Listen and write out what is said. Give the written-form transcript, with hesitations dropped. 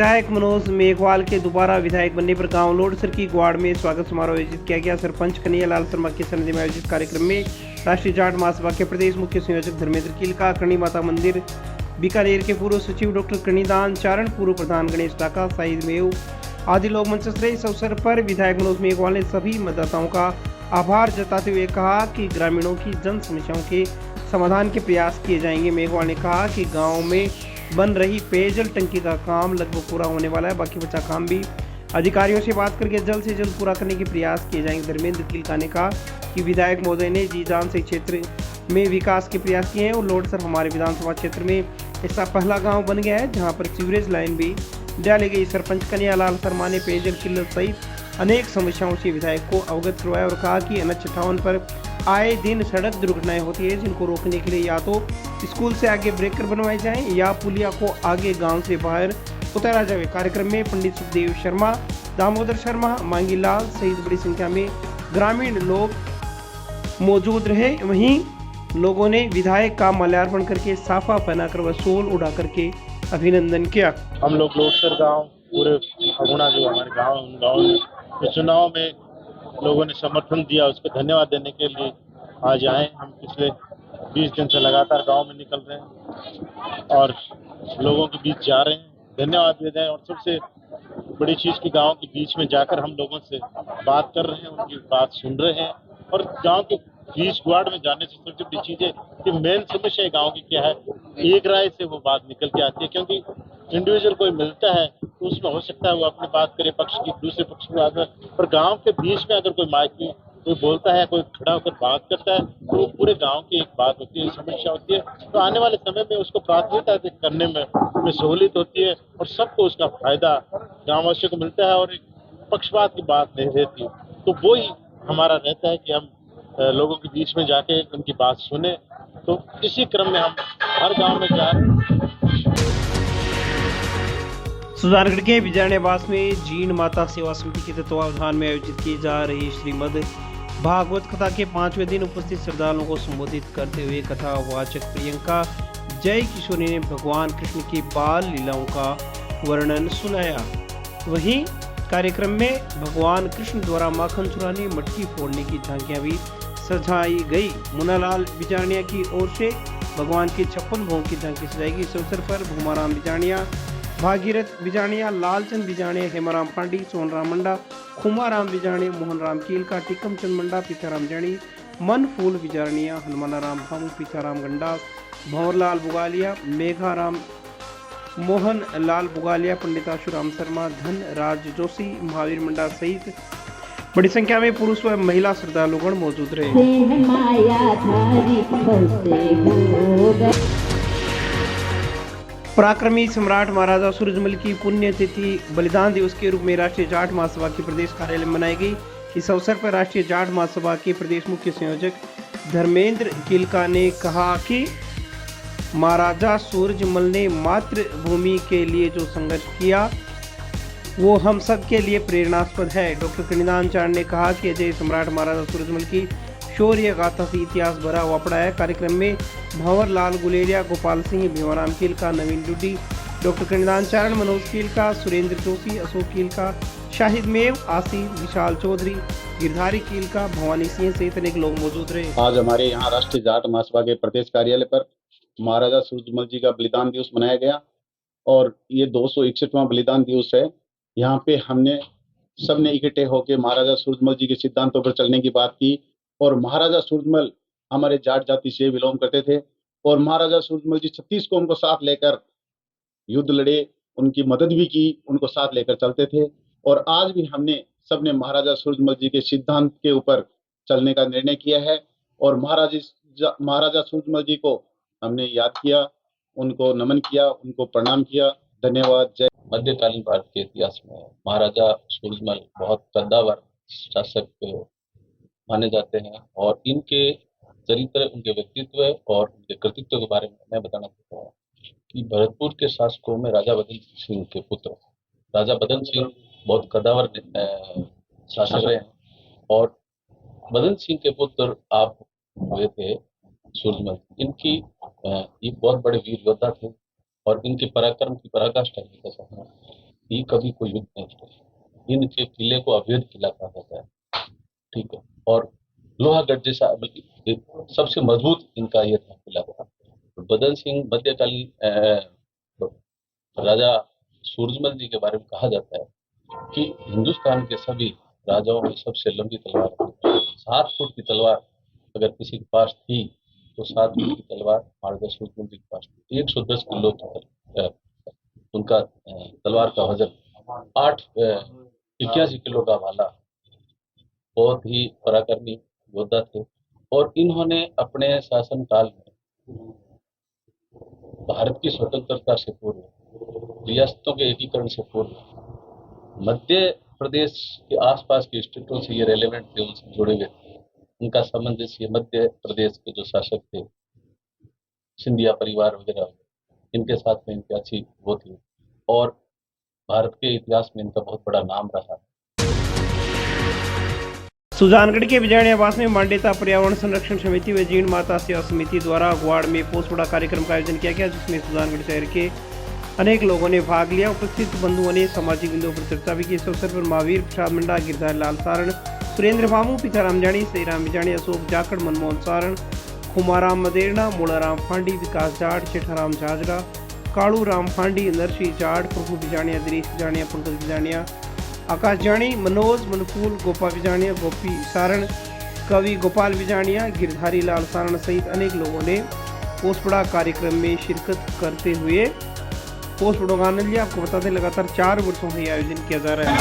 विधायक मनोज मेघवाल के दोबारा विधायक बनने पर गांव लोडसर की ग्वाड़ में स्वागत समारोह आयोजित किया गया। सरपंच कन्हैयालाल शर्मा के सानिध्य में आयोजित कार्यक्रम में राष्ट्रीय जाट महासभा के प्रदेश मुख्य संयोजक धर्मेंद्र कीलका, करणी माता मंदिर बीकानेर के पूर्व सचिव डॉक्टर कणिदान चारण, पूर्व प्रधान गणेश डाका, शाहिद मेव आदि लोग मंच से रहे। इस अवसर पर विधायक मनोज मेघवाल ने सभी मतदाताओं का आभार जताते हुए कहा कि ग्रामीणों की जन समस्याओं के समाधान के प्रयास किए जाएंगे। मेघवाल ने कहा कि गाँव में बन रही पेयजल टंकी का काम लगभग पूरा होने वाला है, बाकी बचा काम भी अधिकारियों से बात करके जल्द से जल्द पूरा करने के प्रयास किए जाएंगे। धर्मेंद्र कीलका ने कहा कि विधायक महोदय ने जी जान से क्षेत्र में विकास के प्रयास किए हैं और लोडसर हमारे विधानसभा क्षेत्र में ऐसा पहला गांव बन गया है जहां पर सीवरेज लाइन भी डाली गई। सरपंच कन्हैयालाल शर्मा ने पेयजल किल्लत सहित अनेक समस्याओं से विधायक को अवगत करवाया और कहा कि NH 58 पर आए दिन सड़क दुर्घटनाएं होती है, जिनको रोकने के लिए या तो स्कूल से आगे ब्रेकर बनवाए जाएं या पुलिया को आगे गांव से बाहर उतारा जाए। कार्यक्रम में पंडित सुखदेव शर्मा, दामोदर शर्मा, मांगी लाल सहित बड़ी संख्या में ग्रामीण लोग मौजूद रहे। वहीं लोगों ने विधायक का माल्यार्पण करके साफा पहनाकर व शॉल उड़ा करके अभिनंदन किया। हम लोग लोडसर गांव पूरे अगुणा जो हमारे गांव में चुनाव में लोगों ने समर्थन दिया, उसको धन्यवाद देने के लिए आज आए। हम पिछले 20 दिन से लगातार गांव में निकल रहे हैं और लोगों के बीच जा रहे हैं, धन्यवाद दे रहे हैं। और सबसे बड़ी चीज़ की गांव के बीच में जाकर हम लोगों से बात कर रहे हैं, उनकी बात सुन रहे हैं। और गांव के बीच गुआड़ में जाने से सबसे बड़ी चीज़ है कि मेन समस्या गांव की क्या है, एक राय से वो बात निकल के आती है। क्योंकि इंडिविजुअल कोई मिलता है तो उसमें हो सकता है वो अपनी बात करे, पक्ष की दूसरे पक्ष की बात करे, पर गांव के बीच में अगर कोई माइक में कोई बोलता है, कोई खड़ा होकर बात करता है तो वो पूरे गांव की एक बात होती है, समस्या होती है। तो आने वाले समय में उसको प्राथमिकता करने में सहूलियत होती है और सबको उसका फायदा गाँववासियों को मिलता है और एक पक्षपात की बात नहीं रहती। तो वो ही हमारा रहता है कि हम लोगों के बीच में जाके उनकी बात सुने। तो इसी क्रम में हम हर गांव में जा रहे हैं। सुजानगढ़ के बिजारण्यावास में जीण माता सेवा समिति के तत्वावधान में आयोजित की जा रही श्रीमद् भागवत कथा के 5वें दिन उपस्थित श्रद्धालुओं को संबोधित करते हुए कथा वाचक प्रियंका जय किशोरी ने भगवान कृष्ण की बाल लीलाओं का वर्णन सुनाया। वहीं कार्यक्रम में भगवान कृष्ण द्वारा माखन चुराने, मटकी फोड़ने की झांकियां भी सजाई गई। मुन्नालाल बिजारनिया की ओर से भगवान की 56 भोग की झांकी सजाई गई। इस अवसर पर भूमाराम बिजारनिया, भागीरथ बिजारनिया, लालचंद बिजारनिया, हेमाराम पांडी, सोनराम मंडा, खुमाराम बिजारनिया, मोहन राम कीलका, टिकम चंद मंडा, पीछाराम जानी, मन फूल बिजारनिया, हनुमानाराम भामू, पीछाराम गंडास, भंवरलाल बुगालिया, मेघाराम मोहन लाल बुगालिया, पंडित आशुराम शर्मा, धन राज जोशी, महावीर मंडा सहित बड़ी संख्या में पुरुष व महिला श्रद्धालुगण मौजूद रहे। पराक्रमी सम्राट महाराजा सूरजमल की पुण्यतिथि बलिदान दिवस के रूप में राष्ट्रीय जाट महासभा के प्रदेश कार्यालय में मनाई गई। इस अवसर पर राष्ट्रीय जाट महासभा के प्रदेश मुख्य संयोजक धर्मेंद्र कीलका ने कहा कि महाराजा सूरजमल ने मातृभूमि के लिए जो संघर्ष किया वो हम सब के लिए प्रेरणास्पद है। डॉक्टर कणिदान चारण ने कहा कि अजय सम्राट महाराजा सूरजमल की शौर्य गाथा से इतिहास भरा हुआ पड़ा है। कार्यक्रम में भंवरलाल गुलेरिया, गोपाल सिंह, भीमाराम कीलका, नवीन डुड्डी, डॉक्टर कणिदान चारण, मनोज कीलका, सुरेंद्र जोशी, अशोक कीलका, शाहिद मेव, आसिफ, विशाल चौधरी, गिरधारी कीलका, भवानी सिंह सहित अनेक लोग मौजूद रहे। आज हमारे यहाँ राष्ट्रीय जाट महासभा के प्रदेश कार्यालय पर महाराजा सूरजमल जी का बलिदान दिवस मनाया गया और ये 261वां बलिदान दिवस है। यहाँ पे हमने सबने इकट्ठे होकर महाराजा सूरजमल जी के सिद्धांतों पर चलने की बात की। और महाराजा सूरजमल हमारे जाट जाति से बिलोंग करते थे और महाराजा सूरजमल जी 36 कौम को साथ लेकर युद्ध लड़े, उनकी मदद भी की, उनको साथ लेकर चलते थे। और आज भी हमने सबने महाराजा सूरजमल जी के सिद्धांत के ऊपर चलने का निर्णय किया है और महाराजा सूरजमल जी को हमने याद किया, उनको नमन किया, उनको प्रणाम किया। धन्यवाद। जय। मध्यकालीन भारत के इतिहास में महाराजा सूरजमल बहुत कद्दावर शासक माने जाते हैं और इनके चरित्र, उनके व्यक्तित्व और उनके कृतित्व के बारे में मैं बताना चाहता हूँ कि भरतपुर के शासकों में राजा बदन सिंह के पुत्र राजा बदन सिंह बहुत कद्दावर शासक रहे हैं और बदन सिंह के पुत्र आप हुए थे सूरजमल। इनकी ये बहुत बड़े वीर योद्धा थे और इनके पराक्रम की पराकाष्ठा की जा सकता है। ये कभी कोई युद्ध नहीं लड़े। इनके किले को अवैध किला कहा जाता है, ठीक है, और लोहागढ़ जैसा बल्कि सबसे मजबूत इनका ये था किला था। बदन सिंह मध्यकालीन राजा सूरजमल जी के बारे में कहा जाता है कि हिंदुस्तान के सभी राजाओं में सबसे लंबी तलवार 7 फुट की तलवार अगर किसी के पास थी तो 7 फुट की तलवार महाराजा सूरजमल जी के पास थी। 110 किलो की उनका तलवार का वजन 81 किलो का भाला। बहुत ही पराक्रमी योद्धा थे और इन्होंने अपने शासन काल में भारत की स्वतंत्रता से पूर्व, रियासतों के एकीकरण से पूर्व मध्य प्रदेश के आसपास के स्टेटों से ये रेलेवेंट थे, उनसे जुड़े हुए थे। उनका सामंजस्य मध्य प्रदेश के जो शासक थे, सिंधिया परिवार वगैरह, इनके साथ में इनकी अच्छी वो थी और भारत के इतिहास में इनका बहुत बड़ा नाम रहा। सुजानगढ़ के बिजाणी आवास में मांडेता पर्यावरण संरक्षण समिति व जीर्ण माता सेवा समिति द्वारा ग्वाड़ में पोस्टबड़ा कार्यक्रम का आयोजन किया गया, जिसमें सुजानगढ़ शहर के अनेक लोगों ने भाग लिया। उपस्थित बंधुओं ने सामाजिक बिंदुओं पर चर्चा भी की। इस अवसर पर महावीर प्रसाद मंडा, गिरधारी लाल सारण, सुरेंद्र भामू, पिताराम जानी, श्रीराम बिजाणी, अशोक जाखड़, मनमोहन सारण, खुमाराम मदेरना, मोड़ाराम फांडी, विकास जाट, जेठाराम झाजरा, कालू राम फांडी, नरसिंह जाट, प्रभु बिजाणिया, दिनेश बिजाणिया, पंकज बिजाणिया, आकाश जानी, मनोज मनफूल, गोपा बिजाणिया, गोपी सारण, कवि गोपाल बिजाणिया, गिरधारी लाल सारण सहित अनेक लोगों ने पोस्टबड़ा कार्यक्रम में शिरकत करते हुए पोस्टबड़ों का आनंद लिया। आपको बता दें लगातार 4 वर्षों से यह आयोजन किया जा रहा है।